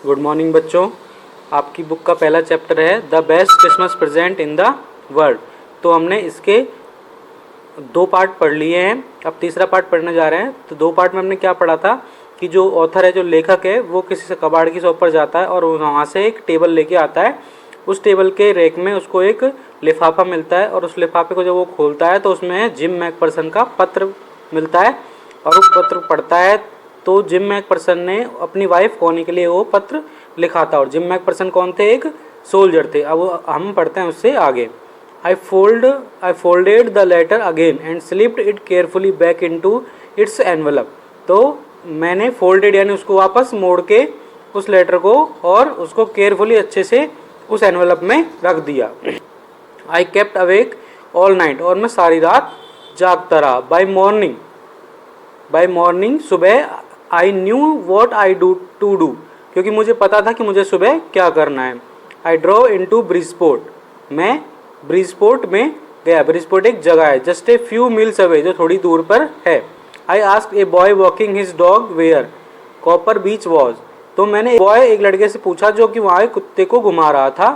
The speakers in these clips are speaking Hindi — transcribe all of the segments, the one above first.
गुड मॉर्निंग बच्चों। आपकी बुक का पहला चैप्टर है the best Christmas present in the world. तो हमने इसके 2 पार्ट पढ़ लिए हैं, अब तीसरा पार्ट पढ़ने जा रहे हैं। तो 2 पार्ट में हमने क्या पढ़ा था कि जो ऑथर है, जो लेखक है, वो किसी से कबाड़ की शॉप पर जाता है और वहाँ से एक टेबल लेके आता है। उस टेबल के रैक में उसको एक लिफाफा मिलता है और उस लिफाफे को जब वो खोलता है तो उसमें जिम मैकपर्सन का पत्र मिलता है और वो पत्र पढ़ता है। तो जिम मैकपर्सन ने अपनी वाइफ कोनी के लिए वो पत्र लिखा था और जिम मैकपर्सन कौन थे? एक सोल्जर थे। अब हम पढ़ते हैं उससे आगे। I folded the letter again and slipped it carefully back into its envelope। तो मैंने folded यानी उसको वापस मोड़ के उस लेटर को और उसको केयरफुली अच्छे से उस एनवेलप में रख दिया। I kept awake all night और मैं सारी रात जागता रहा। By morning सुबह I knew what I do to do क्योंकि मुझे पता था कि मुझे सुबह क्या करना है। I drove into Bridgeport। मैं ब्रिजपोर्ट में गया। ब्रिजपोर्ट एक जगह है, just a few miles away, जो थोड़ी दूर पर है। I asked a boy walking his dog where Copper Beech was. तो मैंने एक लड़के से पूछा जो कि वहाँ कुत्ते को घुमा रहा था।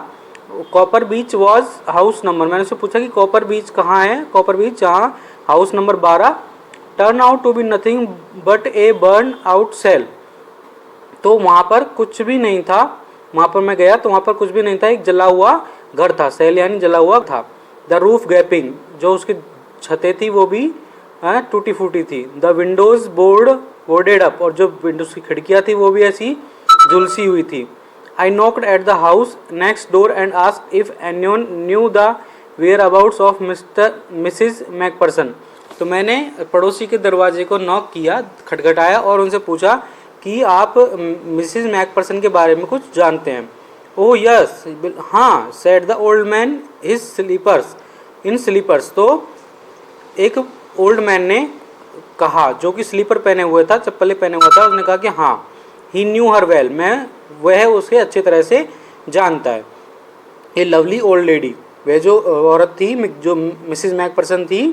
Copper Beech was house number, मैंने उससे पूछा कि कॉपर बीच कहाँ है। कॉपर बीच जहाँ house number 12। Turn out to be nothing but a burn out shell. तो वहाँ पर कुछ भी नहीं था। वहाँ पर मैं गया तो वहाँ पर कुछ भी नहीं था, एक जला हुआ घर था। सेल यानी जला हुआ था। द रूफ गैपिंग, जो उसकी छतें थी वो भी टूटी फूटी थी। द विंडोज बोर्डेड अप, और जो विंडोज की खिड़कियाँ थी वो भी ऐसी झुलसी हुई थी। I knocked at the house next door and asked if anyone knew the whereabouts of Mrs McPherson. तो मैंने पड़ोसी के दरवाजे को नॉक किया, खटखटाया और उनसे पूछा कि आप मिसिज मैकपर्सन के बारे में कुछ जानते हैं। ओह यस, हाँ, said the old man his slippers in slippers. तो एक ओल्ड मैन ने कहा, जो कि स्लीपर पहने हुए था, चप्पलें पहने हुआ था। उसने कहा कि हाँ, ही न्यू हर वेल, वह उसे अच्छी तरह से जानता है। ए लवली ओल्ड लेडी, वह जो औरत थी, जो मिसिज मैकपर्सन थी,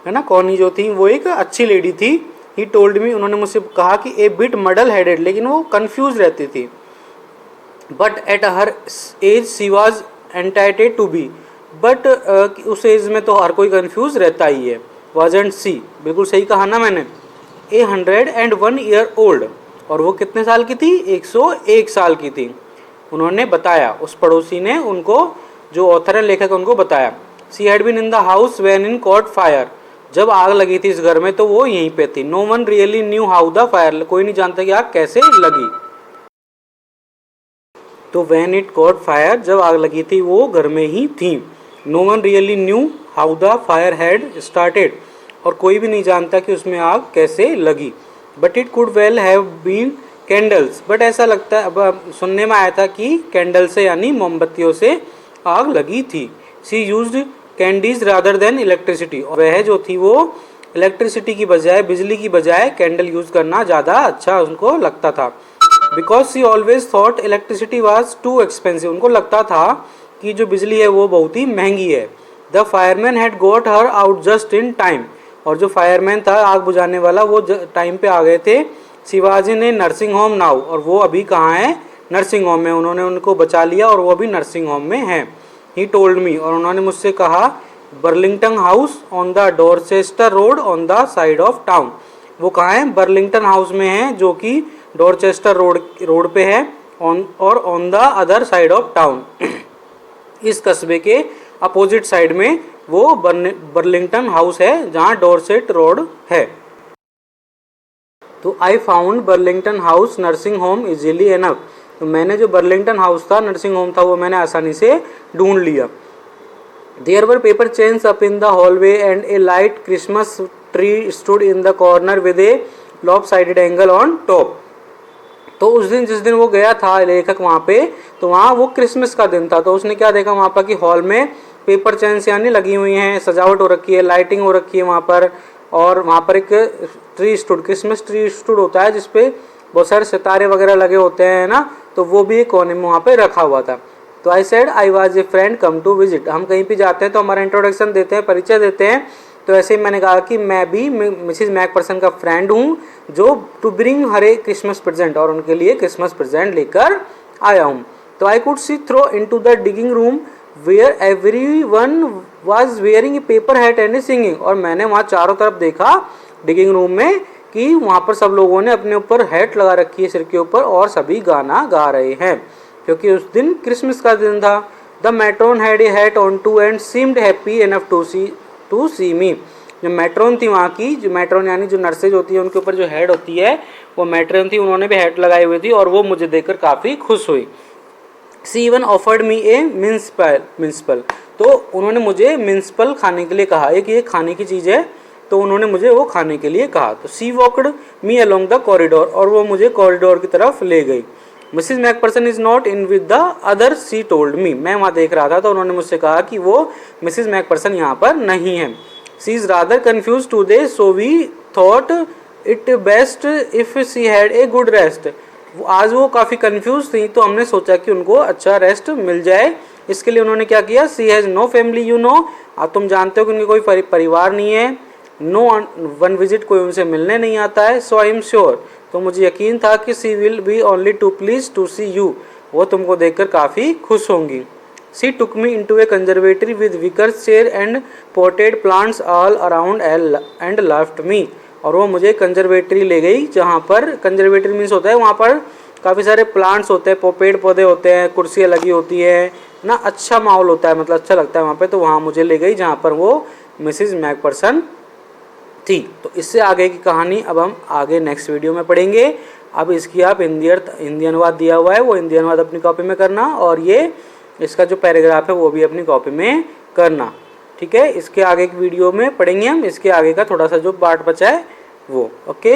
है ना, कॉनी जो थी, वो एक अच्छी लेडी थी। ही टोल्ड मी, उन्होंने मुझसे कहा कि ए बिट मडल हेडेड, लेकिन वो कंफ्यूज रहती थी। But at her age she was entitled to be, but उस एज में तो हर कोई कंफ्यूज रहता ही है। वॉजेंट सी, बिल्कुल सही कहा ना मैंने। 101 ईयर ओल्ड, और वो कितने साल की थी? 101 साल की थी। उन्होंने बताया, उस पड़ोसी ने उनको, जो ऑथर है, लेखक, उनको बताया। She had been in the house when in caught fire, जब आग लगी थी इस घर में तो वो यहीं पे थी। No one really knew how the fire, कोई नहीं जानता कि आग कैसे लगी। तो व्हेन इट कॉट फायर, जब आग लगी थी वो घर में ही थी। No one really knew how the fire had started, और कोई भी नहीं जानता कि उसमें आग कैसे लगी। But it could well have been candles, but ऐसा लगता है, अब सुनने में आया था कि कैंडल से यानी मोमबत्तियों से आग लगी थी। She used candles rather than electricity, और वह जो थी वो इलेक्ट्रिसिटी की बजाय, बिजली की बजाय कैंडल यूज़ करना ज़्यादा अच्छा उनको लगता था। Because she always thought electricity was too expensive, उनको लगता था कि जो बिजली है वो बहुत ही महंगी है। The fireman had got her out just in time, और जो फायरमैन था, आग बुझाने वाला, वो टाइम पे आ गए थे। शिवाजी ने नर्सिंग होम नाउ, और वो अभी कहाँ है? नर्सिंग होम में। उन्होंने उनको बचा लिया और वो अभी नर्सिंग होम में है। ही टोल्ड मी, और उन्होंने मुझसे कहा, Burlington house on the Dorchester road on the side of town. वो कहाँ है? बर्लिंगटन हाउस में है, जो कि डॉर्चेस्टर रोड पे है, और on the other side of town, इस कस्बे के अपोजिट साइड में वो बर्लिंगटन हाउस है, जहाँ डॉर्सेट रोड है। तो I found Burlington House Nursing Home easily enough, तो मैंने जो बर्लिंगटन हाउस था, नर्सिंग होम था, वो मैंने आसानी से ढूंढ लिया। There were paper chains up in the hallway and a light Christmas tree stood in the corner with a lopsided angel on top. तो उस दिन, जिस दिन वो गया था लेखक वहाँ पे, तो वहाँ वो क्रिसमस का दिन था। तो उसने क्या देखा वहाँ पर कि हॉल में पेपर चेन्स यानी लगी हुई हैं, सजावट हो रखी है, लाइटिंग हो रखी है वहाँ पर, और वहाँ पर एक tree stood, Christmas tree stood होता है जिसपे बहुत सारे सितारे वगैरह लगे होते हैं ना, तो वो भी एक कोने में वहाँ पे रखा हुआ था। तो I said I was a friend come to visit, हम कहीं भी जाते हैं तो हमारा इंट्रोडक्शन देते हैं, परिचय देते हैं, तो ऐसे ही मैंने कहा कि मैं भी मिसिज मैकपर्सन का फ्रेंड हूँ जो to bring her a Christmas present, और उनके लिए क्रिसमस प्रेजेंट लेकर आया हूँ। तो I could see through into the digging room where everyone was wearing a paper hat and singing, और मैंने वहाँ चारों तरफ देखा डिगिंग रूम में कि वहाँ पर सब लोगों ने अपने ऊपर हैट लगा रखी है सिर के ऊपर और सभी गाना गा रहे हैं क्योंकि उस दिन क्रिसमस का दिन था। The matron had a hat on too and seemed happy enough to see me. जो मैट्रोन थी वहाँ की, जो मैट्रोन यानी जो नर्सेज होती है उनके ऊपर जो हेड होती है वो मैट्रोन थी, उन्होंने भी हैट लगाई हुई थी और वो मुझे देखकर काफ़ी खुश हुई। सी इवन ऑफर्ड मी ए मिन्सपल, तो उन्होंने मुझे मिन्सपल खाने के लिए कहा, एक ये खाने की चीज़ है तो उन्होंने मुझे वो खाने के लिए कहा। तो she walked me along the corridor, और वो मुझे कॉरिडोर की तरफ ले गई। Mrs McPherson is not in with the other, she told me, मैं वहाँ देख रहा था तो उन्होंने मुझसे कहा कि वो मिसिज मैकपर्सन यहाँ पर नहीं है। She is rather confused today so we thought it best if she had a good rest, आज वो काफ़ी कंफ्यूज थी तो हमने सोचा कि उनको अच्छा रेस्ट मिल जाए, इसके लिए उन्होंने क्या किया, she has no family you know, तुम जानते हो कि उनके कोई परिवार नहीं है, नो वन विजिट, कोई उनसे मिलने नहीं आता है, सो आई एम श्योर, तो मुझे यकीन था कि she will be only too pleased to see you, वो तुमको देखकर काफ़ी खुश होंगी। She took me into a conservatory with wickers chair and potted plants all around and left me, और वो मुझे कंजर्वेटरी ले गई जहाँ पर, कंजर्वेटरी मीन्स होता है वहाँ पर काफ़ी सारे प्लांट्स होते हैं, पेड़ पौधे होते हैं, कुर्सियाँ लगी होती है ना, अच्छा माहौल होता है, मतलब अच्छा लगता है वहाँ पे, तो वहाँ मुझे ले गई जहाँ पर वो मिसिज मैकपर्सन थी। तो इससे आगे की कहानी अब हम आगे नेक्स्ट वीडियो में पढ़ेंगे। अब इसकी आप हिंदी अनुवाद दिया हुआ है वो हिंदी अनुवाद अपनी कॉपी में करना, और ये इसका जो पैराग्राफ है वो भी अपनी कॉपी में करना, ठीक है। इसके आगे की वीडियो में पढ़ेंगे हम इसके आगे का थोड़ा सा जो पार्ट बचा है वो, ओके।